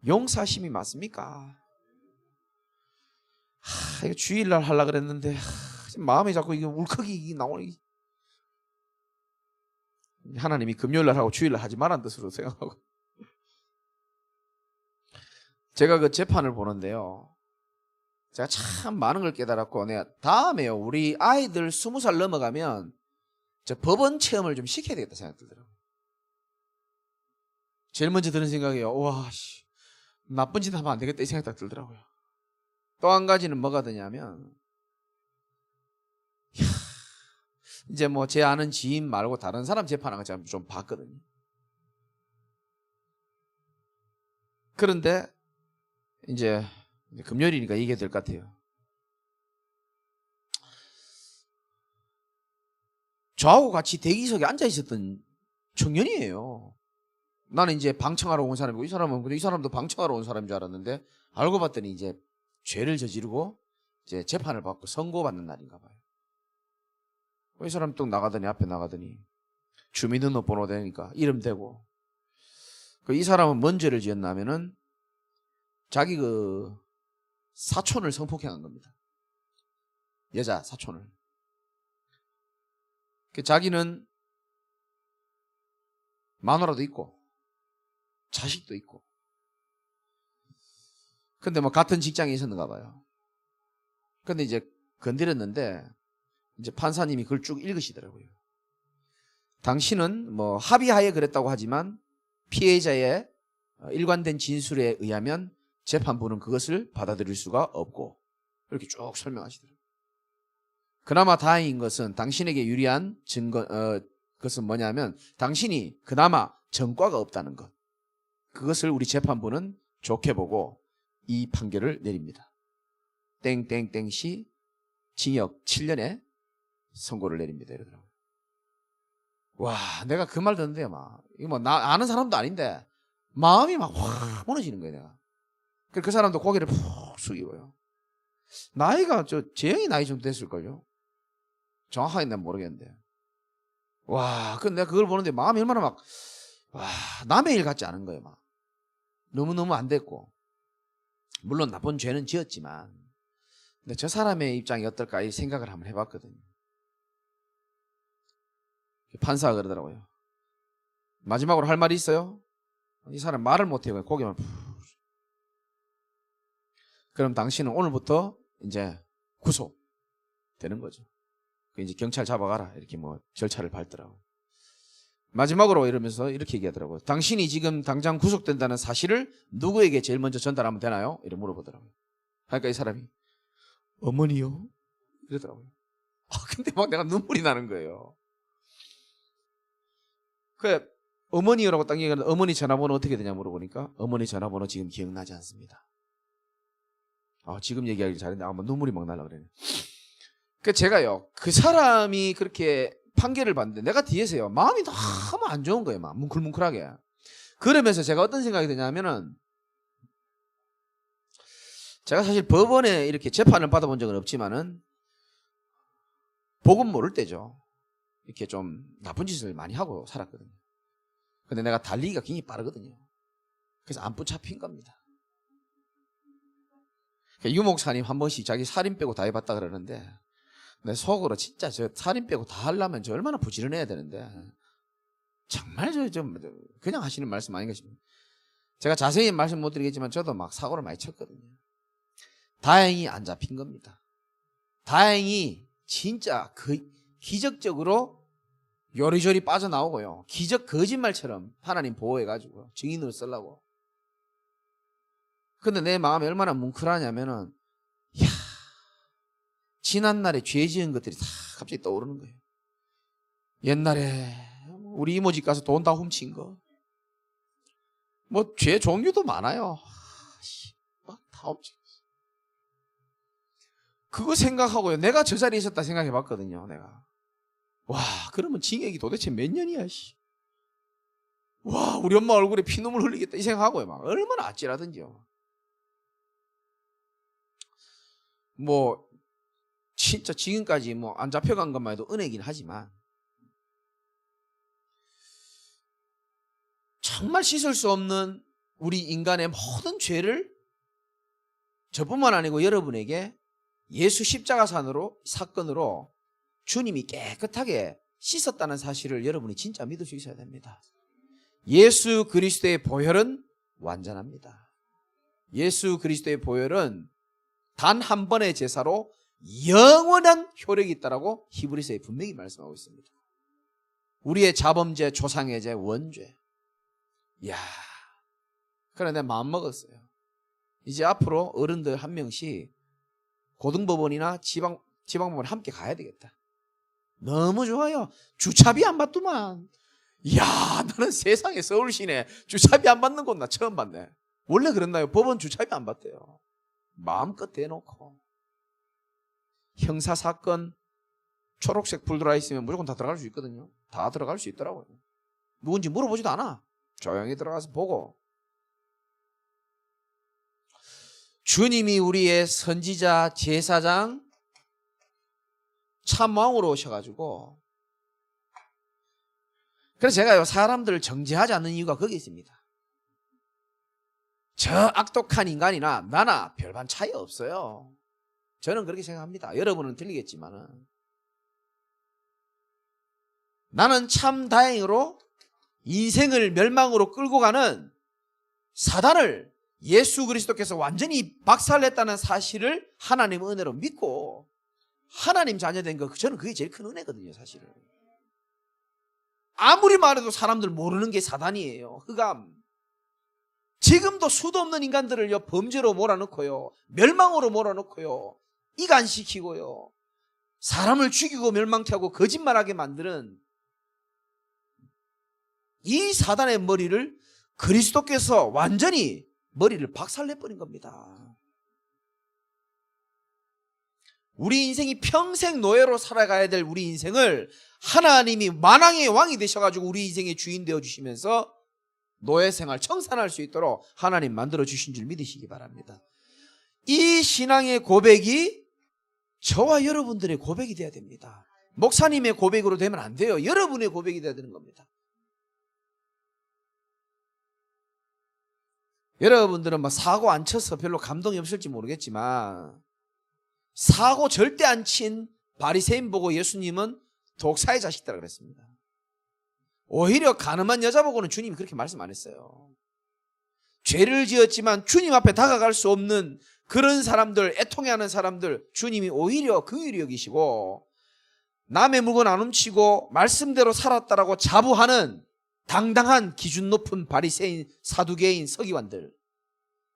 용서하심이 맞습니까? 이거 주일날 하려고 그랬는데 마음이 자꾸 이게 울컥이 나오니 하나님이 금요일날 하고 주일날 하지 말란 뜻으로 생각하고 제가 그 재판을 보는데요. 제가 참 많은 걸 깨달았고 내가 다음에요. 우리 아이들 20살 넘어가면 저 법원 체험을 좀 시켜야 되겠다 생각 들더라고요. 제일 먼저 드는 생각이에요. 와, 나쁜 짓 하면 안 되겠다 이 생각이 딱 들더라고요. 또 한 가지는 뭐가 드냐면 이제 뭐 제 아는 지인 말고 다른 사람 재판한 거 제가 좀 봤거든요. 그런데 이제 금요일이니까 얘기해야 될 것 같아요. 저하고 같이 대기석에 앉아 있었던 청년이에요. 나는 이제 방청하러 온 사람이고 이 사람도 방청하러 온 사람인 줄 알았는데 알고 봤더니 이제 죄를 저지르고 이제 재판을 받고 선고받는 날인가 봐요. 이 사람 또 나가더니 앞에 나가더니 주민등록번호 되니까 이름 대고 이 사람은 뭔 죄를 지었냐면은 자기 그 사촌을 성폭행한 겁니다. 여자 사촌을. 자기는 마누라도 있고 자식도 있고 근데 뭐 같은 직장에 있었는가 봐요. 근데 이제 건드렸는데 이제 판사님이 그걸 쭉 읽으시더라고요. 당신은 뭐 합의하에 그랬다고 하지만 피해자의 일관된 진술에 의하면 재판부는 그것을 받아들일 수가 없고 이렇게 쭉 설명하시더라고요. 그나마 다행인 것은 당신에게 유리한 증거 그것은 뭐냐면 당신이 그나마 전과가 없다는 것. 그것을 우리 재판부는 좋게 보고 이 판결을 내립니다. 땡땡땡시 징역 7년에 선고를 내립니다. 이러더라고요. 와, 내가 그 말 듣는데 이거 뭐 나 아는 사람도 아닌데 마음이 막 확 무너지는 거예요, 내가. 그 사람도 고개를 푹 숙이고요. 나이가 재영이 나이 좀 됐을걸요. 정확하게 난 모르겠는데. 와, 내가 그걸 보는데 마음이 얼마나 남의 일 같지 않은 거예요, 너무너무 안 됐고. 물론 나쁜 죄는 지었지만, 근데 저 사람의 입장이 어떨까 이 생각을 한번 해봤거든요. 판사가 그러더라고요. 마지막으로 할 말이 있어요? 이 사람 말을 못해요. 고개만 푹. 그럼 당신은 오늘부터 이제 구속되는 거죠. 이제 경찰 잡아가라 이렇게 뭐 절차를 밟더라고요. 마지막으로 이러면서 이렇게 얘기하더라고요. 당신이 지금 당장 구속된다는 사실을 누구에게 제일 먼저 전달하면 되나요? 이렇게 물어보더라고요. 그러니까 이 사람이 어머니요? 이러더라고요. 근데 막 내가 눈물이 나는 거예요. 그 어머니라고 딱 얘기하는데 어머니 전화번호 어떻게 되냐 물어보니까 어머니 전화번호 지금 기억나지 않습니다. 지금 얘기하기 잘했는데 막 눈물이 막 날라 그래요. 그 제가요 그 사람이 그렇게 판결을 받는데 내가 뒤에서요 마음이 너무 안 좋은 거예요. 막 뭉클뭉클하게. 그러면서 제가 어떤 생각이 드냐면은 제가 사실 법원에 이렇게 재판을 받아본 적은 없지만은 복은 모를 때죠. 이렇게 좀 나쁜 짓을 많이 하고 살았거든요. 근데 내가 달리기가 굉장히 빠르거든요. 그래서 안 붙잡힌 겁니다. 유 목사님 한 번씩 자기 살인 빼고 다 해봤다 그러는데 내 속으로 진짜 저 살인 빼고 다 하려면 저 얼마나 부지런해야 되는데 정말 그냥 하시는 말씀 아닌가 싶습니다. 제가 자세히 말씀 못 드리겠지만 저도 막 사고를 많이 쳤거든요. 다행히 안 잡힌 겁니다. 다행히 진짜 기적적으로 요리조리 빠져나오고요. 기적 거짓말처럼 하나님 보호해가지고 증인으로 쓰려고. 근데 내 마음이 얼마나 뭉클하냐면은 지난날에 죄 지은 것들이 다 갑자기 떠오르는 거예요. 옛날에 우리 이모 집 가서 돈 다 훔친 거. 뭐 죄 종류도 많아요. 막 다 훔친 거. 그거 생각하고요. 내가 저 자리에 있었다 생각해 봤거든요. 내가. 와, 그러면 징역이 도대체 몇 년이야, 씨. 와, 우리 엄마 얼굴에 피눈물 흘리겠다 이 생각하고요. 막 얼마나 아찔하던지요. 뭐 진짜 지금까지 뭐 안 잡혀간 것만 해도 은혜긴 하지만 정말 씻을 수 없는 우리 인간의 모든 죄를 저뿐만 아니고 여러분에게 예수 십자가 사건으로 주님이 깨끗하게 씻었다는 사실을 여러분이 진짜 믿을 수 있어야 됩니다. 예수 그리스도의 보혈은 완전합니다. 예수 그리스도의 보혈은 단 한 번의 제사로 영원한 효력이 있다라고 히브리서에 분명히 말씀하고 있습니다. 우리의 자범죄, 조상의 죄, 원죄. 이야, 그래 내가 마음 먹었어요. 이제 앞으로 어른들 한 명씩 고등법원이나 지방법원 함께 가야 되겠다. 너무 좋아요. 주차비 안 받더만. 이야, 나는 세상에 서울 시내 주차비 안 받는 곳 나 처음 봤네. 원래 그랬나요? 법원 주차비 안 받대요. 마음껏 대놓고. 형사사건 초록색 불 들어와 있으면 무조건 다 들어갈 수 있거든요. 다 들어갈 수 있더라고요. 누군지 물어보지도 않아. 조용히 들어가서 보고. 주님이 우리의 선지자, 제사장, 참왕으로 오셔가지고, 그래서 제가요 사람들을 정죄하지 않는 이유가 거기 있습니다. 저 악독한 인간이나 나나 별반 차이 없어요. 저는 그렇게 생각합니다. 여러분은 틀리겠지만은 나는 참 다행으로 인생을 멸망으로 끌고 가는 사단을 예수 그리스도께서 완전히 박살냈다는 사실을 하나님의 은혜로 믿고 하나님 자녀된 거, 저는 그게 제일 큰 은혜거든요. 사실은 아무리 말해도 사람들 모르는 게 사단이에요. 흑암. 지금도 수도 없는 인간들을요 범죄로 몰아넣고요, 멸망으로 몰아넣고요, 이간시키고요, 사람을 죽이고 멸망케 하고 거짓말하게 만드는 이 사단의 머리를 그리스도께서 완전히 머리를 박살내버린 겁니다. 우리 인생이 평생 노예로 살아가야 될 우리 인생을 하나님이 만왕의 왕이 되셔가지고 우리 인생의 주인 되어주시면서 노예생활 청산할 수 있도록 하나님 만들어주신 줄 믿으시기 바랍니다. 이 신앙의 고백이 저와 여러분들의 고백이 돼야 됩니다. 목사님의 고백으로 되면 안 돼요. 여러분의 고백이 돼야 되는 겁니다. 여러분들은 뭐 사고 안 쳐서 별로 감동이 없을지 모르겠지만 사고 절대 안 친 바리새인 보고 예수님은 독사의 자식들이라고 그랬습니다. 오히려 가늠한 여자 보고는 주님이 그렇게 말씀 안 했어요. 죄를 지었지만 주님 앞에 다가갈 수 없는 그런 사람들, 애통해하는 사람들 주님이 오히려 긍휼히 여기시고 남의 물건 안 훔치고 말씀대로 살았다라고 자부하는 당당한 기준 높은 바리새인, 사두개인, 서기관들,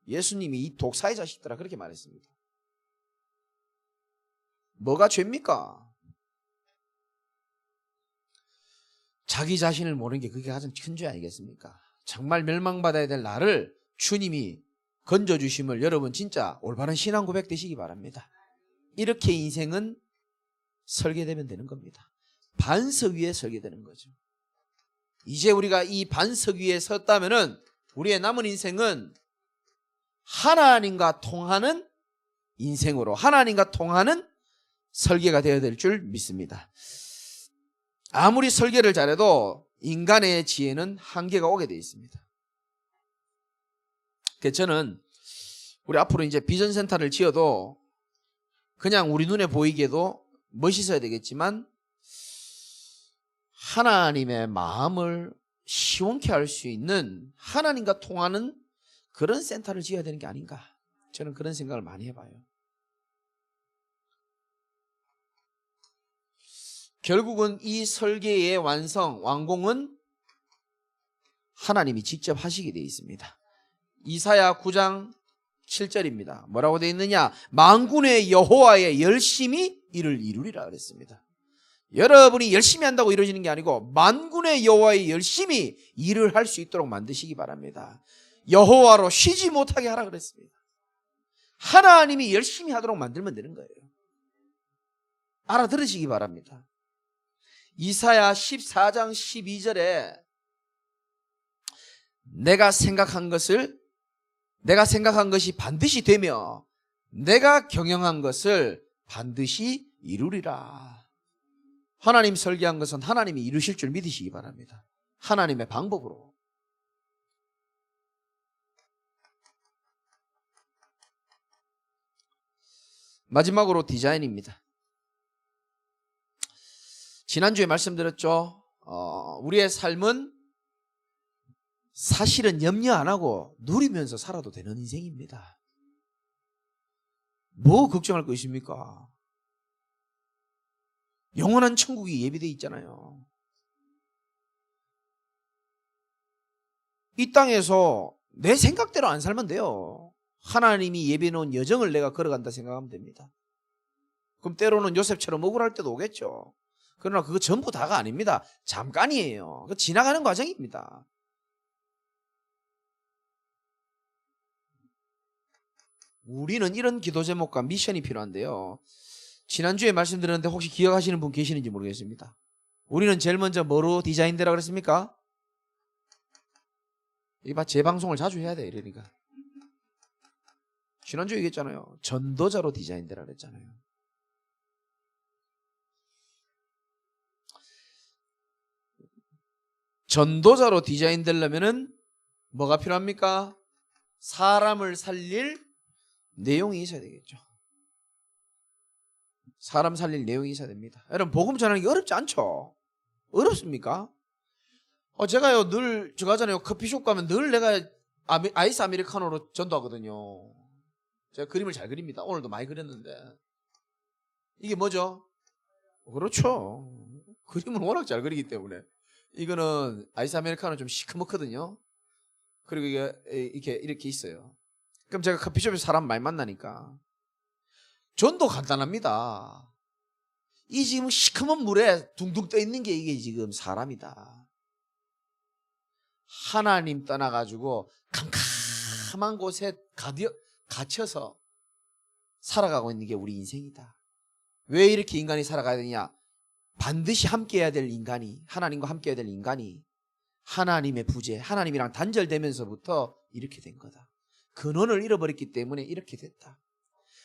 예수님이 이 독사의 자식들아 그렇게 말했습니다. 뭐가 죄입니까? 자기 자신을 모르는 게 그게 가장 큰 죄 아니겠습니까? 정말 멸망받아야 될 나를 주님이 건져주심을 여러분 진짜 올바른 신앙 고백 되시기 바랍니다. 이렇게 인생은 설계되면 되는 겁니다. 반석 위에 설계되는 거죠. 이제 우리가 이 반석 위에 섰다면은 우리의 남은 인생은 하나님과 통하는 인생으로, 하나님과 통하는 설계가 되어야 될 줄 믿습니다. 아무리 설계를 잘해도 인간의 지혜는 한계가 오게 되어 있습니다. 그래서 저는 우리 앞으로 이제 비전센터를 지어도 그냥 우리 눈에 보이게도 멋있어야 되겠지만 하나님의 마음을 시원케 할 수 있는 하나님과 통하는 그런 센터를 지어야 되는 게 아닌가, 저는 그런 생각을 많이 해봐요. 결국은 이 설계의 완공은 하나님이 직접 하시게 되어 있습니다. 이사야 9장 7절입니다. 뭐라고 되어 있느냐? 만군의 여호와의 열심히 이를 이루리라 그랬습니다. 여러분이 열심히 한다고 이루어지는 게 아니고 만군의 여호와의 열심히 일을 할 수 있도록 만드시기 바랍니다. 여호와로 쉬지 못하게 하라 그랬습니다. 하나님이 열심히 하도록 만들면 되는 거예요. 알아들으시기 바랍니다. 이사야 14장 12절에 내가 생각한 것이 반드시 되며 내가 경영한 것을 반드시 이루리라. 하나님 설계한 것은 하나님이 이루실 줄 믿으시기 바랍니다. 하나님의 방법으로. 마지막으로 디자인입니다. 지난주에 말씀드렸죠. 우리의 삶은 사실은 염려 안 하고 누리면서 살아도 되는 인생입니다. 뭐 걱정할 거 있습니까? 영원한 천국이 예비되어 있잖아요. 이 땅에서 내 생각대로 안 살면 돼요. 하나님이 예비해 놓은 여정을 내가 걸어간다 생각하면 됩니다. 그럼 때로는 요셉처럼 억울할 때도 오겠죠. 그러나 그거 전부 다가 아닙니다. 잠깐이에요. 그거 지나가는 과정입니다. 우리는 이런 기도 제목과 미션이 필요한데요. 지난주에 말씀드렸는데 혹시 기억하시는 분 계시는지 모르겠습니다. 우리는 제일 먼저 뭐로 디자인되라 그랬습니까? 이봐, 재방송을 자주 해야 돼. 이러니까. 지난주에 얘기했잖아요. 전도자로 디자인되라 그랬잖아요. 전도자로 디자인되려면은 뭐가 필요합니까? 사람을 살릴 내용이 있어야 되겠죠. 사람 살릴 내용이 있어야 됩니다. 여러분, 복음 전하는 게 어렵지 않죠? 어렵습니까? 제가요 늘 제가 하잖아요. 커피숍 가면 늘 내가 아이스 아메리카노로 전도하거든요. 제가 그림을 잘 그립니다. 오늘도 많이 그렸는데 이게 뭐죠? 그렇죠. 그림을 워낙 잘 그리기 때문에. 이거는 아이스 아메리카노 좀 시커멓거든요. 그리고 이게 이렇게 있어요. 그럼 제가 커피숍에서 사람 많이 만나니까 전도 간단합니다. 이 지금 시커먼 물에 둥둥 떠 있는 게 이게 지금 사람이다. 하나님 떠나가지고 캄캄한 곳에 갇혀서 살아가고 있는 게 우리 인생이다. 왜 이렇게 인간이 살아가야 되냐? 반드시 함께해야 될 인간이, 하나님과 함께해야 될 인간이 하나님의 부재, 하나님이랑 단절되면서부터 이렇게 된 거다. 근원을 잃어버렸기 때문에 이렇게 됐다.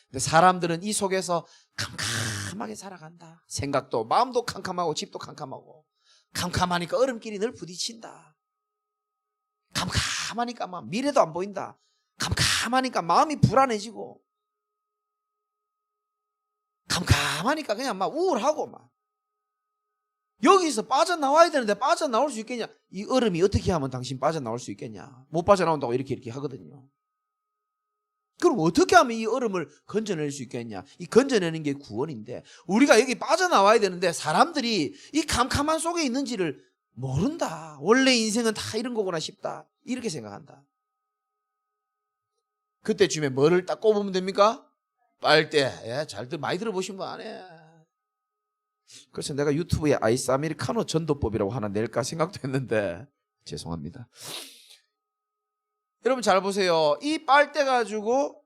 근데 사람들은 이 속에서 캄캄하게 살아간다. 생각도, 마음도 캄캄하고 집도 캄캄하고, 캄캄하니까 얼음길이 늘 부딪힌다. 캄캄하니까 막 미래도 안 보인다. 캄캄하니까 마음이 불안해지고, 캄캄하니까 그냥 막 우울하고 막. 여기서 빠져나와야 되는데 빠져나올 수 있겠냐? 이 얼음이 어떻게 하면 당신 빠져나올 수 있겠냐? 못 빠져나온다고 이렇게 하거든요. 그럼 어떻게 하면 이 얼음을 건져낼 수 있겠냐? 이 건져내는 게 구원인데 우리가 여기 빠져나와야 되는데 사람들이 이 캄캄한 속에 있는지를 모른다. 원래 인생은 다 이런 거구나 싶다. 이렇게 생각한다. 그때쯤에 뭐를 딱 꼽으면 됩니까? 빨대. 예, 잘들 많이 들어보신 거 아니에요. 그래서 내가 유튜브에 아이스 아메리카노 전도법이라고 하나 낼까 생각도 했는데 죄송합니다. 여러분 잘 보세요. 이 빨대 가지고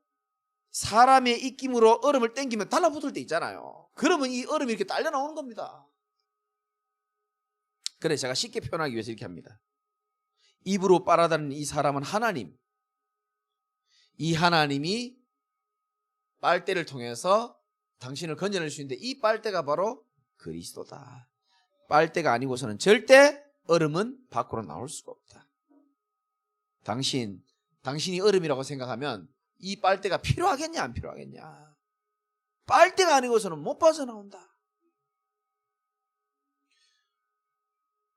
사람의 입김으로 얼음을 땡기면 달라붙을 때 있잖아요. 그러면 이 얼음이 이렇게 딸려 나오는 겁니다. 그래 제가 쉽게 표현하기 위해서 이렇게 합니다. 입으로 빨아다니는 이 사람은 하나님. 이 하나님이 빨대를 통해서 당신을 건져낼 수 있는데 이 빨대가 바로 그리스도다. 빨대가 아니고서는 절대 얼음은 밖으로 나올 수가 없다. 당신이 얼음이라고 생각하면 이 빨대가 필요하겠냐 안 필요하겠냐. 빨대가 아니고서는 못 빠져나온다.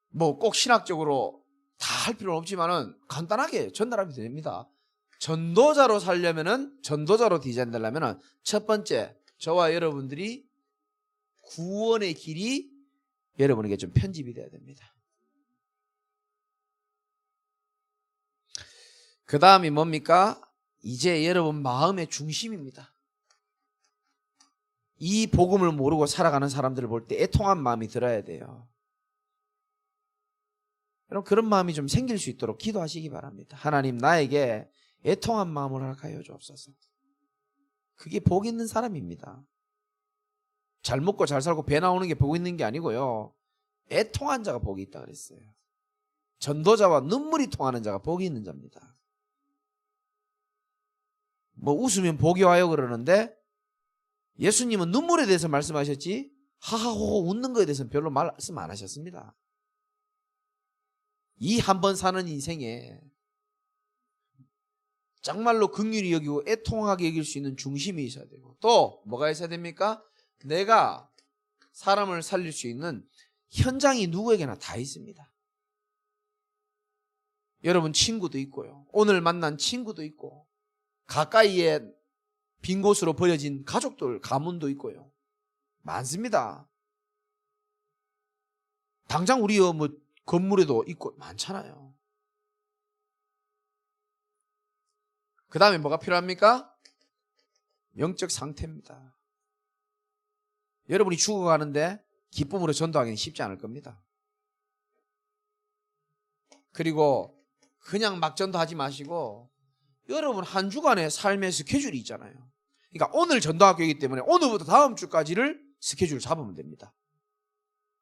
뭐 꼭 신학적으로 다 할 필요는 없지만은 간단하게 전달하면 됩니다. 전도자로 살려면은 전도자로 디자인되려면은 첫 번째 저와 여러분들이 구원의 길이 여러분에게 좀 편집이 돼야 됩니다. 그 다음이 뭡니까? 이제 여러분 마음의 중심입니다. 이 복음을 모르고 살아가는 사람들을 볼 때 애통한 마음이 들어야 돼요. 여러분 그런 마음이 좀 생길 수 있도록 기도하시기 바랍니다. 하나님 나에게 애통한 마음을 허락하여 주옵소서. 그게 복 있는 사람입니다. 잘 먹고 잘 살고 배 나오는 게 복 있는 게 아니고요. 애통한 자가 복이 있다 그랬어요. 전도자와 눈물이 통하는 자가 복이 있는 자입니다. 뭐 웃으면 복이 와요 그러는데 예수님은 눈물에 대해서 말씀하셨지 하하호호 웃는 거에 대해서는 별로 말씀 안 하셨습니다. 이 한 번 사는 인생에 정말로 긍휼히 여기고 애통하게 여길 수 있는 중심이 있어야 되고 또 뭐가 있어야 됩니까? 내가 사람을 살릴 수 있는 현장이 누구에게나 다 있습니다. 여러분 친구도 있고요. 오늘 만난 친구도 있고 가까이에 빈 곳으로 버려진 가족들, 가문도 있고요. 많습니다. 당장 우리 뭐 건물에도 있고 많잖아요. 그 다음에 뭐가 필요합니까? 영적 상태입니다. 여러분이 죽어가는데 기쁨으로 전도하기는 쉽지 않을 겁니다. 그리고 그냥 막 전도하지 마시고 여러분 한 주간의 삶의 스케줄이 있잖아요. 그러니까 오늘 전도학교이기 때문에 오늘부터 다음 주까지를 스케줄 잡으면 됩니다.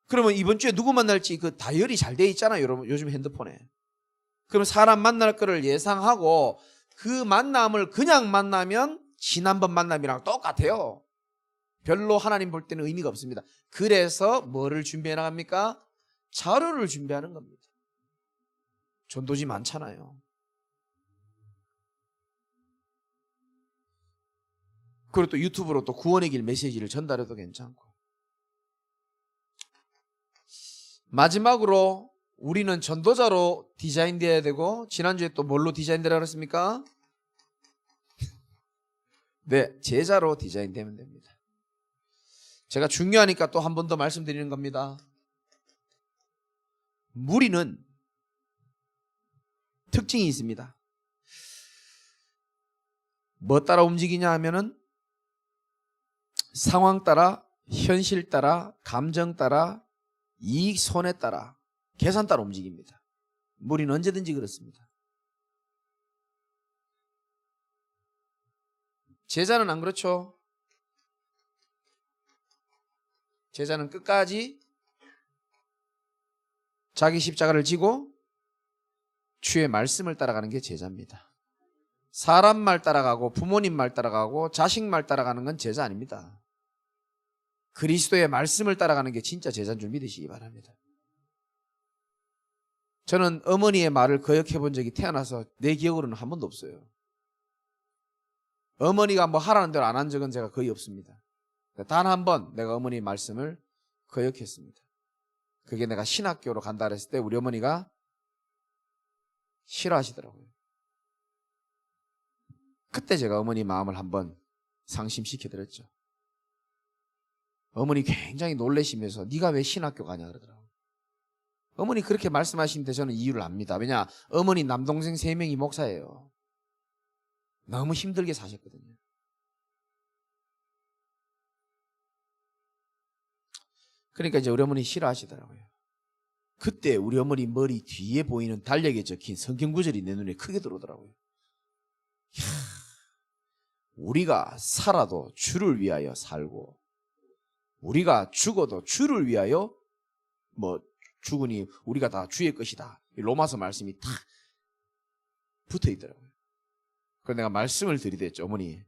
그러면 이번 주에 누구 만날지 그 다이어리 잘 돼 있잖아요. 여러분 요즘 핸드폰에. 그러면 사람 만날 거를 예상하고 그 만남을 그냥 만나면 지난번 만남이랑 똑같아요. 별로 하나님 볼 때는 의미가 없습니다. 그래서 뭐를 준비해 나갑니까? 자료를 준비하는 겁니다. 전도지 많잖아요. 그리고 또 유튜브로 또 구원의 길 메시지를 전달해도 괜찮고. 마지막으로 우리는 전도자로 디자인되어야 되고 지난주에 또 뭘로 디자인되라고 했습니까? 네, 제자로 디자인되면 됩니다. 제가 중요하니까 또 한 번 더 말씀드리는 겁니다. 무리는 특징이 있습니다. 뭐 따라 움직이냐 하면은 상황 따라, 현실 따라, 감정 따라, 이익 손해 따라, 계산 따라 움직입니다. 무리는 언제든지 그렇습니다. 제자는 안 그렇죠. 제자는 끝까지 자기 십자가를 지고 주의 말씀을 따라가는 게 제자입니다. 사람 말 따라가고 부모님 말 따라가고 자식 말 따라가는 건 제자 아닙니다. 그리스도의 말씀을 따라가는 게 진짜 제자인 줄 믿으시기 바랍니다. 저는 어머니의 말을 거역해 본 적이 태어나서 내 기억으로는 한 번도 없어요. 어머니가 뭐 하라는 대로 안 한 적은 제가 거의 없습니다. 단 한 번 내가 어머니의 말씀을 거역했습니다. 그게 내가 신학교로 간다 그랬을 때 우리 어머니가 싫어하시더라고요. 그때 제가 어머니 마음을 한번 상심시켜드렸죠. 어머니 굉장히 놀라시면서 네가 왜 신학교 가냐 그러더라고요. 어머니 그렇게 말씀하시는데 저는 이유를 압니다. 왜냐, 어머니 남동생 3명이 목사예요. 너무 힘들게 사셨거든요. 그러니까 이제 우리 어머니 싫어하시더라고요. 그때 우리 어머니 머리 뒤에 보이는 달력에 적힌 성경 구절이 내 눈에 크게 들어오더라고요. 이야, 우리가 살아도 주를 위하여 살고 우리가 죽어도 주를 위하여 죽으니 우리가 다 주의 것이다. 로마서 말씀이 탁 붙어 있더라고요. 그래서 내가 말씀을 드리댔죠. 어머니,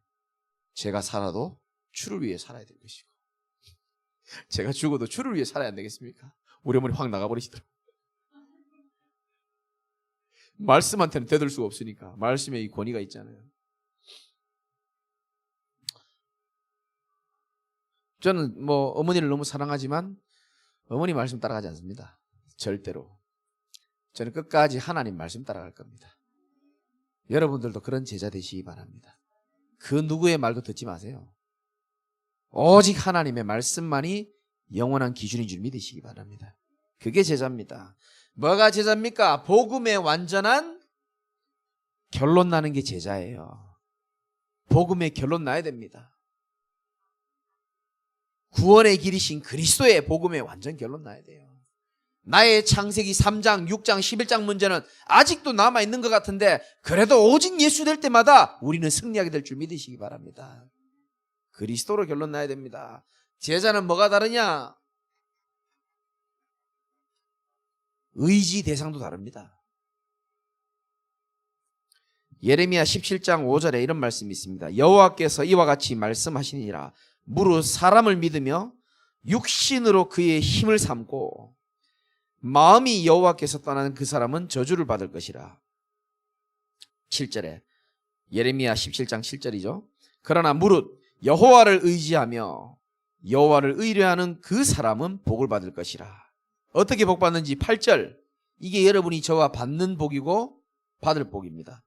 제가 살아도 주를 위해 살아야 될 것이고 제가 죽어도 주를 위해 살아야 안 되겠습니까? 우리 어머니 확 나가버리시더라고요. 말씀한테는 대들 수가 없으니까. 말씀에 이 권위가 있잖아요. 저는 어머니를 너무 사랑하지만 어머니 말씀 따라가지 않습니다. 절대로. 저는 끝까지 하나님 말씀 따라갈 겁니다. 여러분들도 그런 제자 되시기 바랍니다. 그 누구의 말도 듣지 마세요. 오직 하나님의 말씀만이 영원한 기준인 줄 믿으시기 바랍니다. 그게 제자입니다. 뭐가 제자입니까? 복음의 완전한 결론 나는 게 제자예요. 복음의 결론 나야 됩니다. 구원의 길이신 그리스도의 복음의 완전 결론 나야 돼요. 나의 창세기 3장, 6장, 11장 문제는 아직도 남아있는 것 같은데 그래도 오직 예수 될 때마다 우리는 승리하게 될 줄 믿으시기 바랍니다. 그리스도로 결론 나야 됩니다. 제자는 뭐가 다르냐? 의지 대상도 다릅니다. 예레미야 17장 5절에 이런 말씀이 있습니다. 여호와께서 이와 같이 말씀하시니라. 무릇 사람을 믿으며 육신으로 그의 힘을 삼고 마음이 여호와께서 떠나는 그 사람은 저주를 받을 것이라. 7절에 예레미야 17장 7절이죠. 그러나 무릇 여호와를 의지하며 여호와를 의뢰하는 그 사람은 복을 받을 것이라. 어떻게 복 받는지 8절. 이게 여러분이 저와 받는 복이고 받을 복입니다.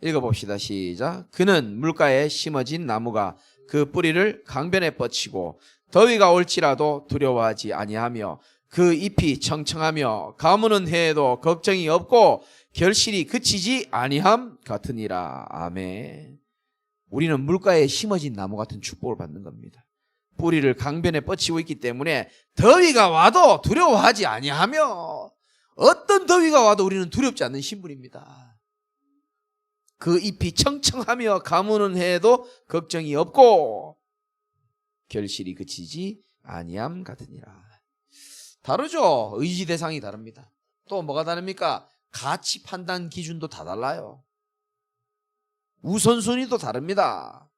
읽어봅시다. 시작. 그는 물가에 심어진 나무가 그 뿌리를 강변에 뻗치고 더위가 올지라도 두려워하지 아니하며 그 잎이 청청하며 가무는 해에도 걱정이 없고 결실이 그치지 아니함 같으니라. 아멘. 우리는 물가에 심어진 나무 같은 축복을 받는 겁니다. 뿌리를 강변에 뻗치고 있기 때문에 더위가 와도 두려워하지 아니하며 어떤 더위가 와도 우리는 두렵지 않는 신분입니다. 그 잎이 청청하며 가무는 해에도 걱정이 없고 결실이 그치지 아니함 같으니라. 다르죠. 의지 대상이 다릅니다. 또 뭐가 다릅니까? 가치 판단 기준도 다 달라요. 우선순위도 다릅니다.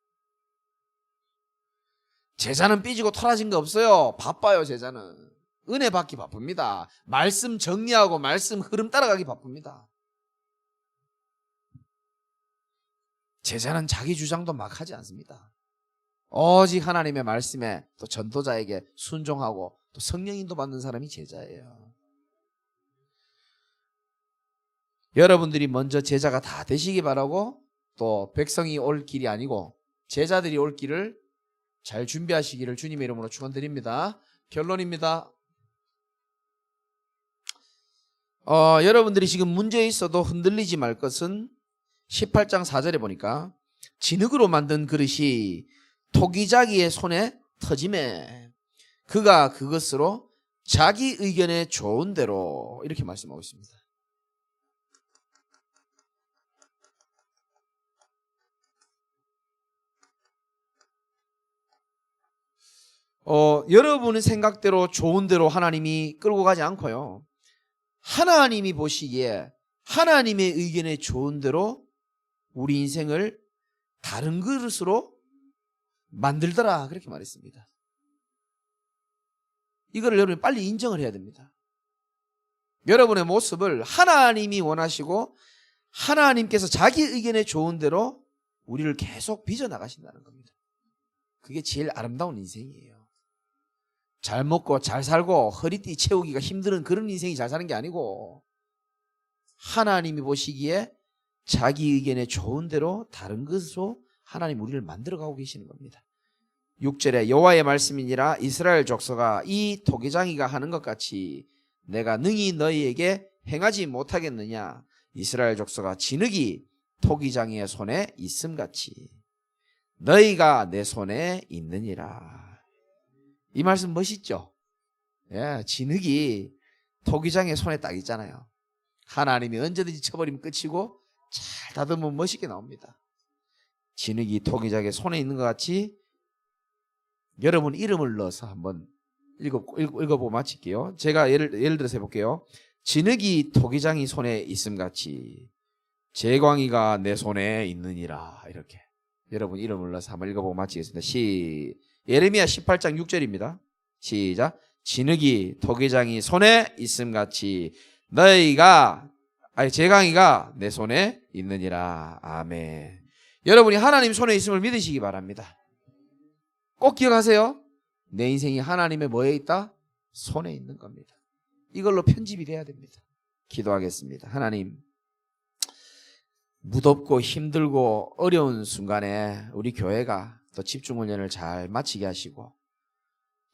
제자는 삐지고 토라진 거 없어요. 바빠요. 제자는 은혜 받기 바쁩니다. 말씀 정리하고 말씀 흐름 따라가기 바쁩니다. 제자는 자기 주장도 막 하지 않습니다. 오직 하나님의 말씀에 또 전도자에게 순종하고 또 성령인도 받는 사람이 제자예요. 여러분들이 먼저 제자가 다 되시기 바라고 또 백성이 올 길이 아니고 제자들이 올 길을 잘 준비하시기를 주님의 이름으로 축원드립니다. 결론입니다. 여러분들이 지금 문제에 있어도 흔들리지 말 것은 18장 4절에 보니까 진흙으로 만든 그릇이 토기자기의 손에 터짐에 그가 그것으로 자기 의견에 좋은 대로 이렇게 말씀하고 있습니다. 여러분의 생각대로 좋은 대로 하나님이 끌고 가지 않고요. 하나님이 보시기에 하나님의 의견에 좋은 대로 우리 인생을 다른 그릇으로 만들더라 그렇게 말했습니다. 이거를 여러분이 빨리 인정을 해야 됩니다. 여러분의 모습을 하나님이 원하시고 하나님께서 자기 의견에 좋은 대로 우리를 계속 빚어나가신다는 겁니다. 그게 제일 아름다운 인생이에요. 잘 먹고 잘 살고 허리띠 채우기가 힘든 그런 인생이 잘 사는 게 아니고 하나님이 보시기에 자기 의견에 좋은 대로 다른 것으로 하나님 우리를 만들어가고 계시는 겁니다. 6절에 여호와의 말씀이니라 이스라엘 족속아 이 토기장이가 하는 것 같이 내가 능히 너희에게 행하지 못하겠느냐. 이스라엘 족속아 진흙이 토기장이의 손에 있음같이 너희가 내 손에 있느니라. 이 말씀 멋있죠? 예, 진흙이 토기장의 손에 딱 있잖아요. 하나님이 언제든지 쳐버리면 끝이고 잘 다듬으면 멋있게 나옵니다. 진흙이 토기장의 손에 있는 것 같이 여러분 이름을 넣어서 한번 읽어보고 마칠게요. 제가 예를 들어서 해볼게요. 진흙이 토기장이 손에 있음같이 제광이가 내 손에 있느니라. 이렇게 여러분 이름을 넣어서 한번 읽어보고 마치겠습니다. 예레미야 18장 6절입니다. 시작. 진흙이 토기장이 손에 있음같이 제광이가 내 손에 있느니라. 아멘. 여러분이 하나님 손에 있음을 믿으시기 바랍니다. 꼭 기억하세요. 내 인생이 하나님의 뭐에 있다? 손에 있는 겁니다. 이걸로 편집이 돼야 됩니다. 기도하겠습니다. 하나님, 무덥고 힘들고 어려운 순간에 우리 교회가 또 집중훈련을 잘 마치게 하시고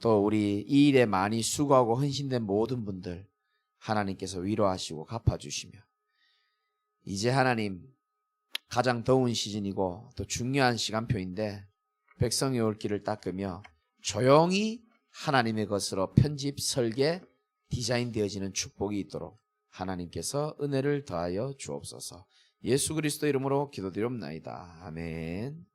또 우리 이 일에 많이 수고하고 헌신된 모든 분들 하나님께서 위로하시고 갚아주시며 이제 하나님 가장 더운 시즌이고 또 중요한 시간표인데 백성이 올 길을 닦으며 조용히 하나님의 것으로 편집, 설계, 디자인되어지는 축복이 있도록 하나님께서 은혜를 더하여 주옵소서. 예수 그리스도 이름으로 기도드리옵나이다. 아멘.